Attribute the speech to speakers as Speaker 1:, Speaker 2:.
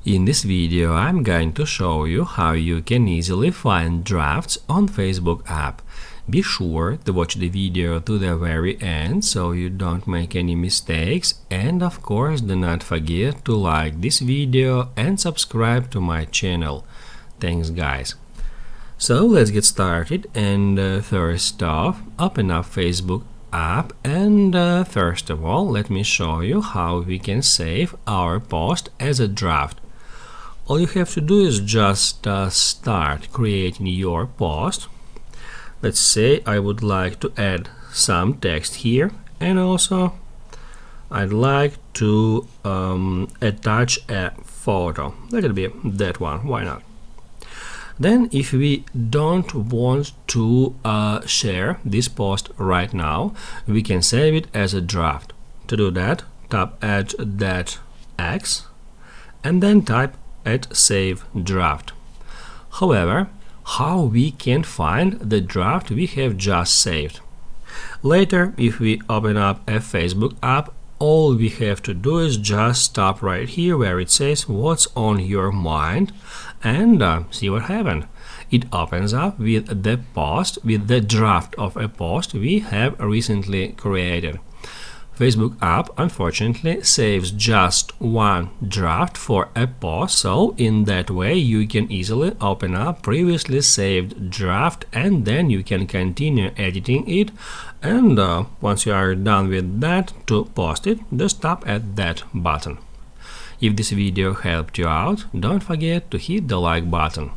Speaker 1: In this video, I'm going to show you how you can easily find drafts on Facebook app. Be sure to watch the video to the very end so you don't make any mistakes, and of course do not forget to like this video and subscribe to my channel. Thanks guys. So let's get started, and first off, open up Facebook app, and first of all let me show you how we can save our post as a draft. All you have to do is just start creating your post. Let's say I would like to add some text here, and also I'd like to attach a photo. Let it be that one, why not? Then if we don't want to share this post right now, we can save it as a draft. To do that, tap Add that X and then type at Save Draft. However, how we can find the draft we have just saved? Later, if we open up a Facebook app, all we have to do is just stop right here where it says what's on your mind and see what happened. It opens up with the post, with the draft of a post we have recently created. Facebook app unfortunately saves just one draft for a post, so in that way you can easily open up previously saved draft and then you can continue editing it, and once you are done with that, to post it, just tap at that button. If this video helped you out, don't forget to hit the like button.